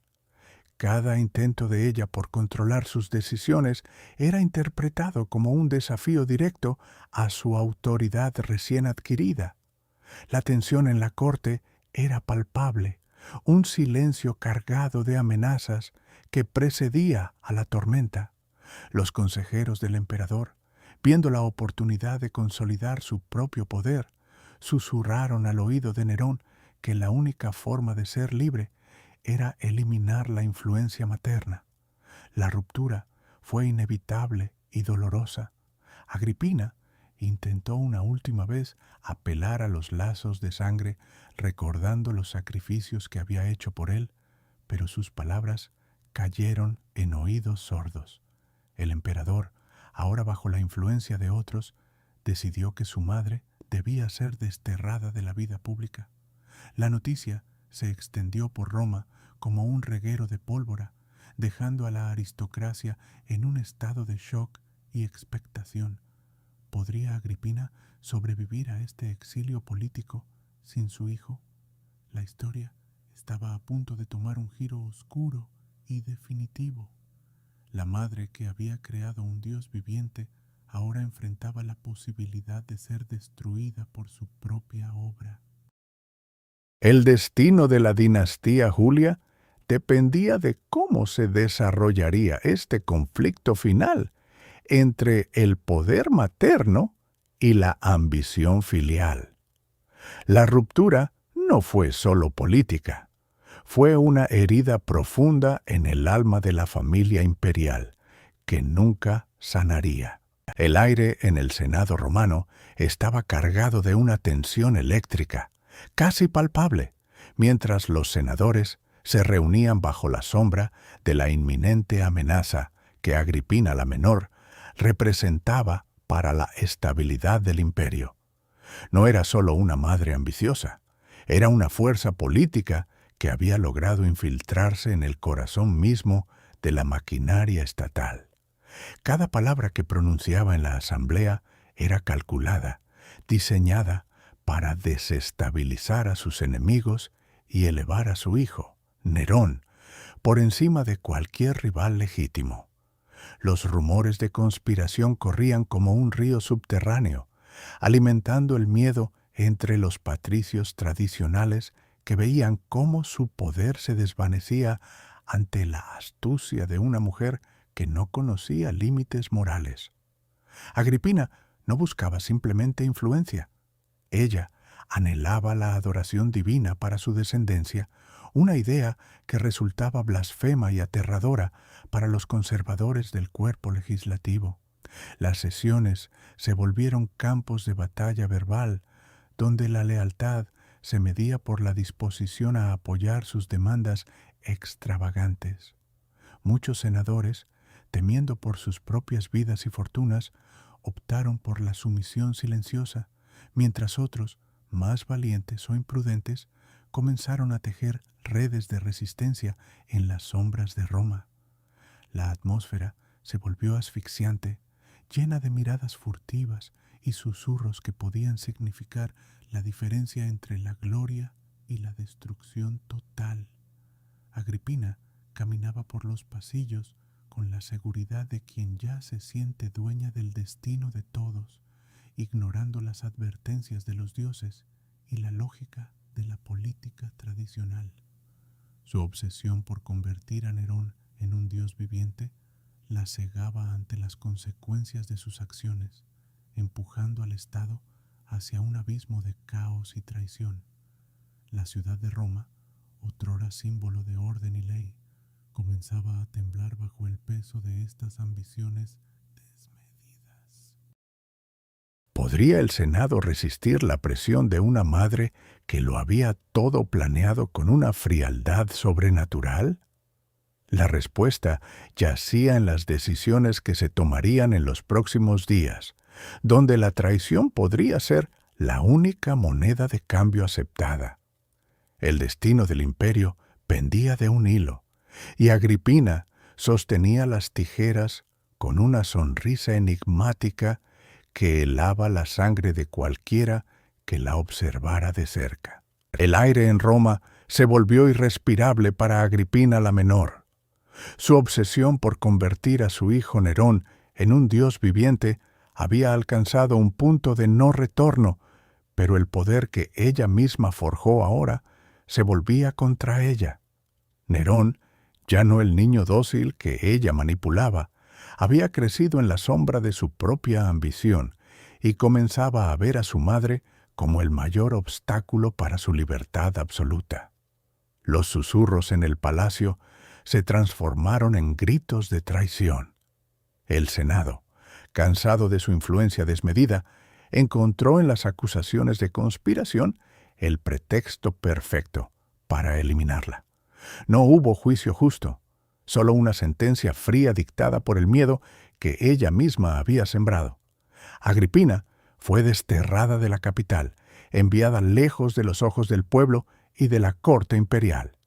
Cada intento de ella por controlar sus decisiones era interpretado como un desafío directo a su autoridad recién adquirida. La tensión en la corte era palpable, un silencio cargado de amenazas que precedía a la tormenta. Los consejeros del emperador, viendo la oportunidad de consolidar su propio poder, susurraron al oído de Nerón que la única forma de ser libre era eliminar la influencia materna. La ruptura fue inevitable y dolorosa. Agripina intentó una última vez apelar a los lazos de sangre, recordando los sacrificios que había hecho por él, pero sus palabras cayeron en oídos sordos. El emperador, ahora bajo la influencia de otros, decidió que su madre debía ser desterrada de la vida pública. La noticia se extendió por Roma como un reguero de pólvora, dejando a la aristocracia en un estado de shock y expectación. ¿Podría Agripina sobrevivir a este exilio político sin su hijo? La historia estaba a punto de tomar un giro oscuro y definitivo. La madre que había creado un Dios viviente ahora enfrentaba la posibilidad de ser destruida por su propia obra. El destino de la dinastía Julia dependía de cómo se desarrollaría este conflicto final entre el poder materno y la ambición filial. La ruptura no fue solo política, fue una herida profunda en el alma de la familia imperial, que nunca sanaría. El aire en el Senado romano estaba cargado de una tensión eléctrica, casi palpable, mientras los senadores se reunían bajo la sombra de la inminente amenaza que Agripina la Menor representaba para la estabilidad del imperio. No era solo una madre ambiciosa, era una fuerza política que había logrado infiltrarse en el corazón mismo de la maquinaria estatal. Cada palabra que pronunciaba en la asamblea era calculada, diseñada para desestabilizar a sus enemigos y elevar a su hijo, Nerón, por encima de cualquier rival legítimo. Los rumores de conspiración corrían como un río subterráneo, alimentando el miedo entre los patricios tradicionales que veían cómo su poder se desvanecía ante la astucia de una mujer que no conocía límites morales. Agripina no buscaba simplemente influencia. Ella anhelaba la adoración divina para su descendencia, una idea que resultaba blasfema y aterradora para los conservadores del cuerpo legislativo. Las sesiones se volvieron campos de batalla verbal, donde la lealtad se medía por la disposición a apoyar sus demandas extravagantes. Muchos senadores, temiendo por sus propias vidas y fortunas, optaron por la sumisión silenciosa, mientras otros, más valientes o imprudentes, comenzaron a tejer redes de resistencia en las sombras de Roma. La atmósfera se volvió asfixiante, llena de miradas furtivas y susurros que podían significar la diferencia entre la gloria y la destrucción total. Agripina caminaba por los pasillos con la seguridad de quien ya se siente dueña del destino de todos, ignorando las advertencias de los dioses y la lógica de la política tradicional. Su obsesión por convertir a Nerón en un dios viviente la cegaba ante las consecuencias de sus acciones, empujando al Estado hacia un abismo de caos y traición. La ciudad de Roma, otrora símbolo de orden y ley, comenzaba a temblar bajo el peso de estas ambiciones desmedidas. ¿Podría el Senado resistir la presión de una madre que lo había todo planeado con una frialdad sobrenatural? La respuesta yacía en las decisiones que se tomarían en los próximos días, donde la traición podría ser la única moneda de cambio aceptada. El destino del imperio pendía de un hilo, y Agripina sostenía las tijeras con una sonrisa enigmática que helaba la sangre de cualquiera que la observara de cerca. El aire en Roma se volvió irrespirable para Agripina la menor. Su obsesión por convertir a su hijo Nerón en un dios viviente había alcanzado un punto de no retorno, pero el poder que ella misma forjó ahora se volvía contra ella. Nerón, ya no el niño dócil que ella manipulaba, había crecido en la sombra de su propia ambición y comenzaba a ver a su madre como el mayor obstáculo para su libertad absoluta. Los susurros en el palacio se transformaron en gritos de traición. El Senado, cansado de su influencia desmedida, encontró en las acusaciones de conspiración el pretexto perfecto para eliminarla. No hubo juicio justo, solo una sentencia fría dictada por el miedo que ella misma había sembrado. Agripina fue desterrada de la capital, enviada lejos de los ojos del pueblo y de la corte imperial.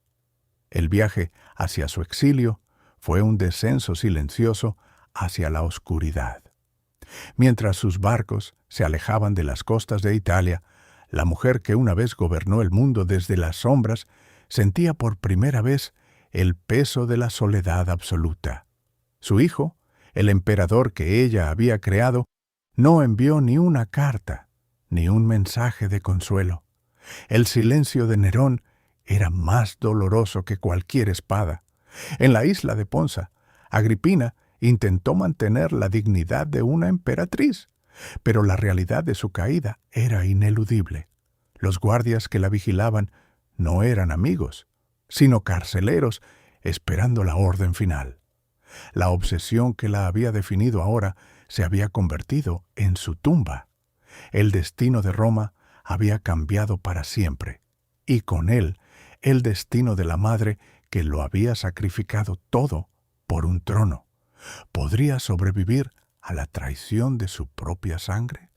El viaje hacia su exilio fue un descenso silencioso hacia la oscuridad. Mientras sus barcos se alejaban de las costas de Italia, la mujer que una vez gobernó el mundo desde las sombras sentía por primera vez el peso de la soledad absoluta. Su hijo, el emperador que ella había creado, no envió ni una carta, ni un mensaje de consuelo. El silencio de Nerón era más doloroso que cualquier espada. En la isla de Ponza, Agripina intentó mantener la dignidad de una emperatriz, pero la realidad de su caída era ineludible. Los guardias que la vigilaban no eran amigos, sino carceleros esperando la orden final. La obsesión que la había definido ahora se había convertido en su tumba. El destino de Roma había cambiado para siempre, y con él el destino de la madre que lo había sacrificado todo por un trono. ¿Podría sobrevivir a la traición de su propia sangre?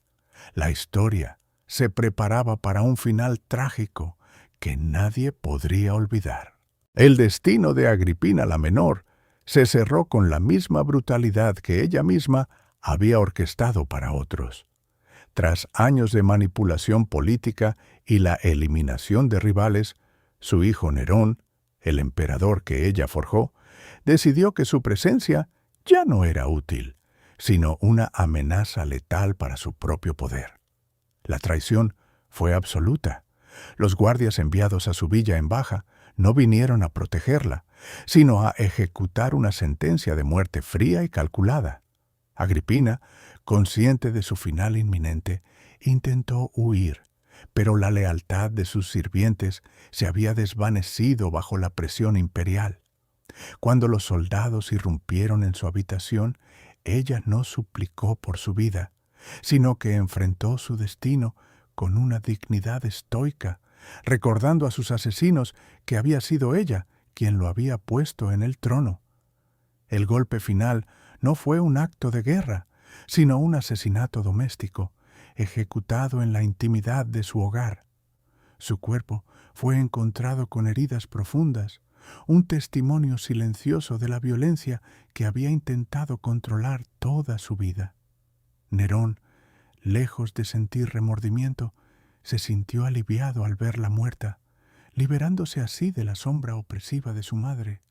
La historia se preparaba para un final trágico que nadie podría olvidar. El destino de Agripina la menor se cerró con la misma brutalidad que ella misma había orquestado para otros. Tras años de manipulación política y la eliminación de rivales, su hijo Nerón, el emperador que ella forjó, decidió que su presencia ya no era útil, sino una amenaza letal para su propio poder. La traición fue absoluta. Los guardias enviados a su villa en Baja no vinieron a protegerla, sino a ejecutar una sentencia de muerte fría y calculada. Agripina, consciente de su final inminente, intentó huir, pero la lealtad de sus sirvientes se había desvanecido bajo la presión imperial. Cuando los soldados irrumpieron en su habitación, ella no suplicó por su vida, sino que enfrentó su destino con una dignidad estoica, recordando a sus asesinos que había sido ella quien lo había puesto en el trono. El golpe final no fue un acto de guerra, sino un asesinato doméstico, ejecutado en la intimidad de su hogar. Su cuerpo fue encontrado con heridas profundas, un testimonio silencioso de la violencia que había intentado controlar toda su vida. Nerón, lejos de sentir remordimiento, se sintió aliviado al verla muerta, liberándose así de la sombra opresiva de su madre.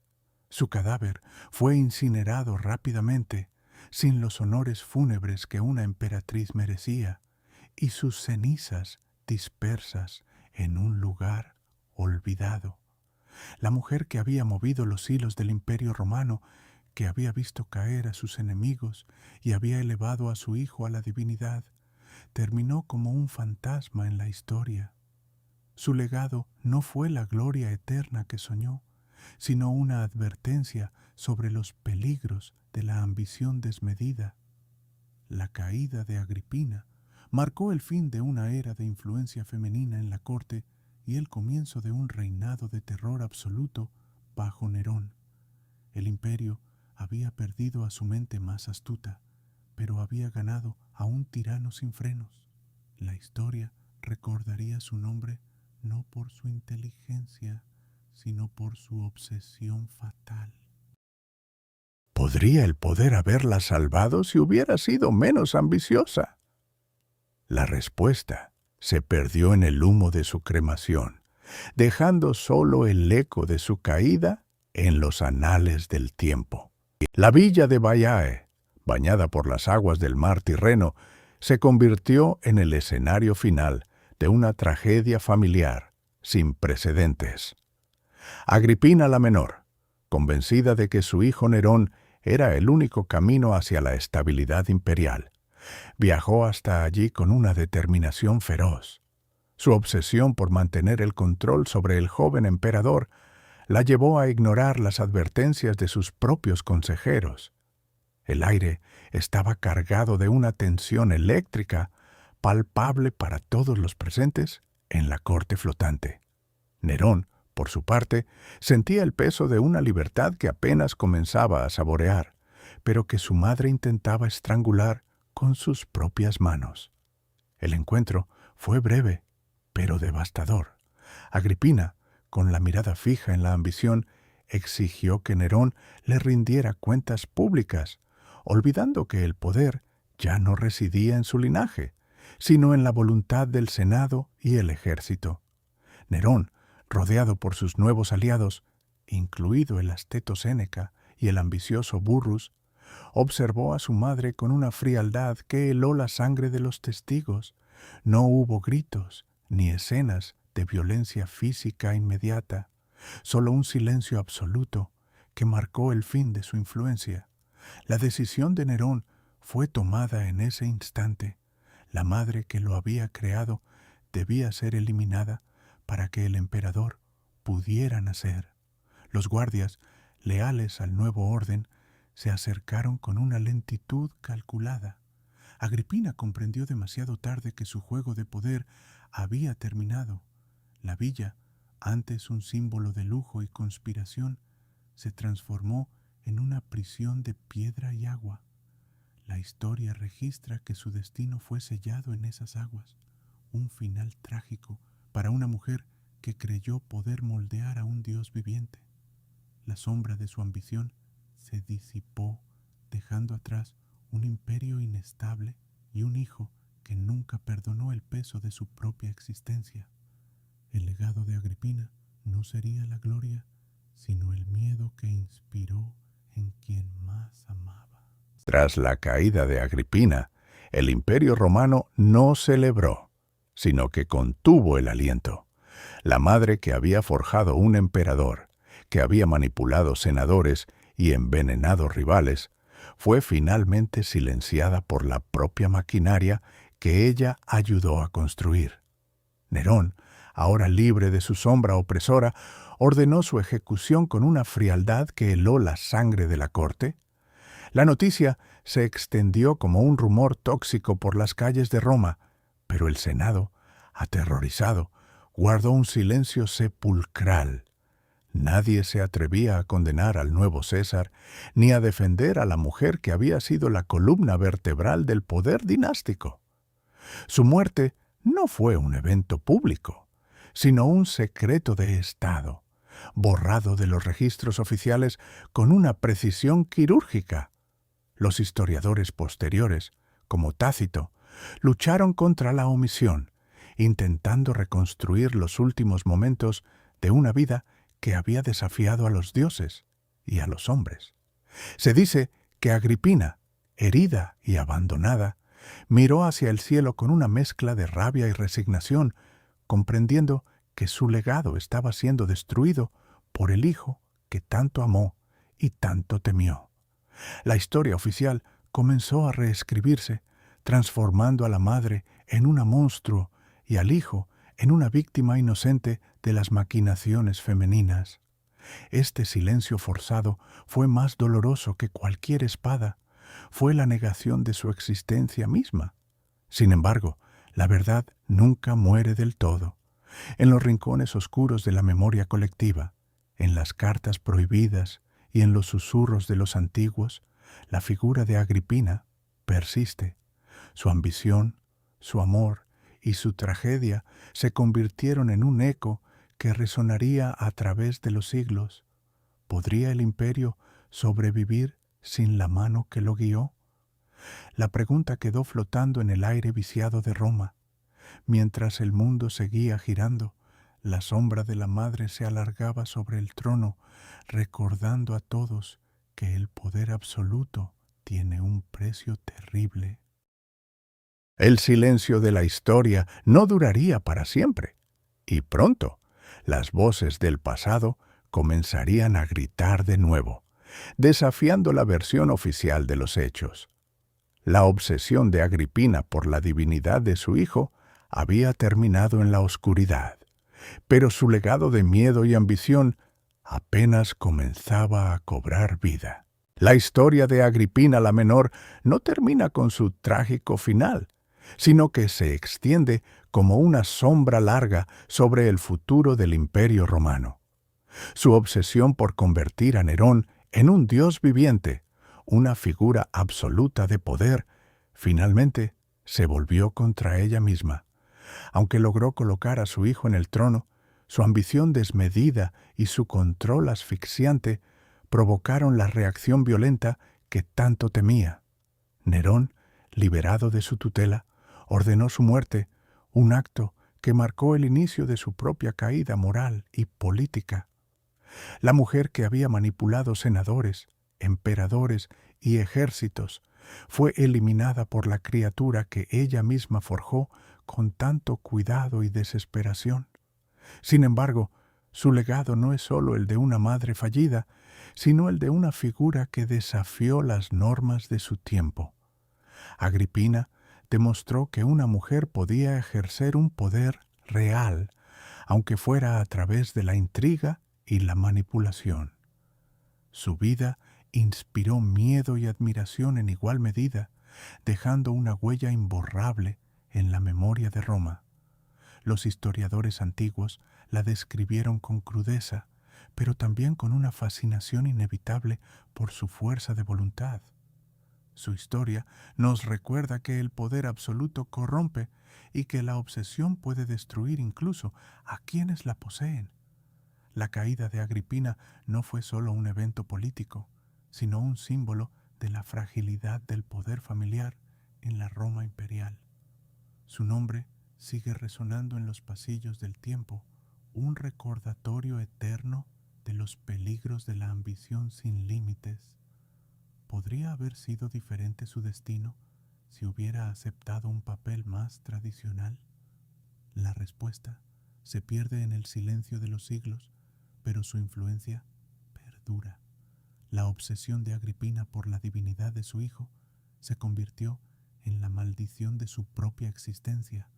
Su cadáver fue incinerado rápidamente, sin los honores fúnebres que una emperatriz merecía, y sus cenizas dispersas en un lugar olvidado. La mujer que había movido los hilos del Imperio Romano, que había visto caer a sus enemigos y había elevado a su hijo a la divinidad, terminó como un fantasma en la historia. Su legado no fue la gloria eterna que soñó, sino una advertencia sobre los peligros de la ambición desmedida. La caída de Agripina marcó el fin de una era de influencia femenina en la corte y el comienzo de un reinado de terror absoluto bajo Nerón. El imperio había perdido a su mente más astuta, pero había ganado a un tirano sin frenos. La historia recordaría su nombre no por su inteligencia, sino por su obsesión fatal. ¿Podría el poder haberla salvado si hubiera sido menos ambiciosa? La respuesta se perdió en el humo de su cremación, dejando solo el eco de su caída en los anales del tiempo. La villa de Baiae, bañada por las aguas del mar Tirreno, se convirtió en el escenario final de una tragedia familiar sin precedentes. Agripina la Menor, convencida de que su hijo Nerón era el único camino hacia la estabilidad imperial, viajó hasta allí con una determinación feroz. Su obsesión por mantener el control sobre el joven emperador la llevó a ignorar las advertencias de sus propios consejeros. El aire estaba cargado de una tensión eléctrica palpable para todos los presentes en la corte flotante. Nerón, por su parte, sentía el peso de una libertad que apenas comenzaba a saborear, pero que su madre intentaba estrangular con sus propias manos. El encuentro fue breve, pero devastador. Agripina, con la mirada fija en la ambición, exigió que Nerón le rindiera cuentas públicas, olvidando que el poder ya no residía en su linaje, sino en la voluntad del Senado y el ejército. Nerón, rodeado por sus nuevos aliados, incluido el asteto Séneca y el ambicioso Burrus, observó a su madre con una frialdad que heló la sangre de los testigos. No hubo gritos ni escenas de violencia física inmediata, solo un silencio absoluto que marcó el fin de su influencia. La decisión de Nerón fue tomada en ese instante. La madre que lo había creado debía ser eliminada para que el emperador pudiera nacer. Los guardias, leales al nuevo orden, se acercaron con una lentitud calculada. Agripina comprendió demasiado tarde que su juego de poder había terminado. La villa, antes un símbolo de lujo y conspiración, se transformó en una prisión de piedra y agua. La historia registra que su destino fue sellado en esas aguas, un final trágico para una mujer que creyó poder moldear a un Dios viviente. La sombra de su ambición se disipó, dejando atrás un imperio inestable y un hijo que nunca perdonó el peso de su propia existencia. El legado de Agripina no sería la gloria, sino el miedo que inspiró en quien más amaba. Tras la caída de Agripina, el Imperio Romano no celebró, sino que contuvo el aliento. La madre que había forjado un emperador, que había manipulado senadores y envenenado rivales, fue finalmente silenciada por la propia maquinaria que ella ayudó a construir. Nerón, ahora libre de su sombra opresora, ordenó su ejecución con una frialdad que heló la sangre de la corte. La noticia se extendió como un rumor tóxico por las calles de Roma, pero el Senado Aterrorizado, guardó un silencio sepulcral. Nadie se atrevía a condenar al nuevo César, ni a defender a la mujer que había sido la columna vertebral del poder dinástico. Su muerte no fue un evento público, sino un secreto de Estado, borrado de los registros oficiales con una precisión quirúrgica. Los historiadores posteriores, como Tácito, lucharon contra la omisión, intentando reconstruir los últimos momentos de una vida que había desafiado a los dioses y a los hombres. Se dice que Agripina, herida y abandonada, miró hacia el cielo con una mezcla de rabia y resignación, comprendiendo que su legado estaba siendo destruido por el hijo que tanto amó y tanto temió. La historia oficial comenzó a reescribirse, transformando a la madre en una monstruo y al hijo en una víctima inocente de las maquinaciones femeninas. Este silencio forzado fue más doloroso que cualquier espada. Fue la negación de su existencia misma. Sin embargo, la verdad nunca muere del todo. En los rincones oscuros de la memoria colectiva, en las cartas prohibidas y en los susurros de los antiguos, la figura de Agripina persiste. Su ambición, su amor y su tragedia se convirtieron en un eco que resonaría a través de los siglos. ¿Podría el imperio sobrevivir sin la mano que lo guió? La pregunta quedó flotando en el aire viciado de Roma. Mientras el mundo seguía girando, la sombra de la madre se alargaba sobre el trono, recordando a todos que el poder absoluto tiene un precio terrible. El silencio de la historia no duraría para siempre, y pronto las voces del pasado comenzarían a gritar de nuevo, desafiando la versión oficial de los hechos. La obsesión de Agripina por la divinidad de su hijo había terminado en la oscuridad, pero su legado de miedo y ambición apenas comenzaba a cobrar vida. La historia de Agripina la Menor no termina con su trágico final, sino que se extiende como una sombra larga sobre el futuro del Imperio Romano. Su obsesión por convertir a Nerón en un dios viviente, una figura absoluta de poder, finalmente se volvió contra ella misma. Aunque logró colocar a su hijo en el trono, su ambición desmedida y su control asfixiante provocaron la reacción violenta que tanto temía. Nerón, liberado de su tutela, ordenó su muerte, un acto que marcó el inicio de su propia caída moral y política. La mujer que había manipulado senadores, emperadores y ejércitos fue eliminada por la criatura que ella misma forjó con tanto cuidado y desesperación. Sin embargo, su legado no es solo el de una madre fallida, sino el de una figura que desafió las normas de su tiempo. Agripina demostró que una mujer podía ejercer un poder real, aunque fuera a través de la intriga y la manipulación. Su vida inspiró miedo y admiración en igual medida, dejando una huella imborrable en la memoria de Roma. Los historiadores antiguos la describieron con crudeza, pero también con una fascinación inevitable por su fuerza de voluntad. Su historia nos recuerda que el poder absoluto corrompe y que la obsesión puede destruir incluso a quienes la poseen. La caída de Agripina no fue solo un evento político, sino un símbolo de la fragilidad del poder familiar en la Roma imperial. Su nombre sigue resonando en los pasillos del tiempo, un recordatorio eterno de los peligros de la ambición sin límites. ¿Podría haber sido diferente su destino si hubiera aceptado un papel más tradicional? La respuesta se pierde en el silencio de los siglos, pero su influencia perdura. La obsesión de Agripina por la divinidad de su hijo se convirtió en la maldición de su propia existencia,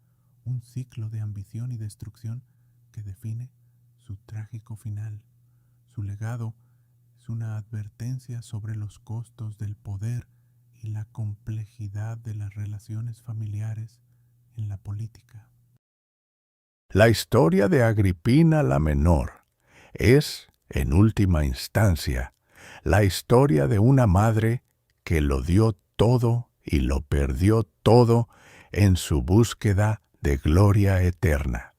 un ciclo de ambición y destrucción que define su trágico final. Su legado es una advertencia sobre los costos del poder y la complejidad de las relaciones familiares en la política. La historia de Agripina la Menor es, en última instancia, la historia de una madre que lo dio todo y lo perdió todo en su búsqueda de gloria eterna.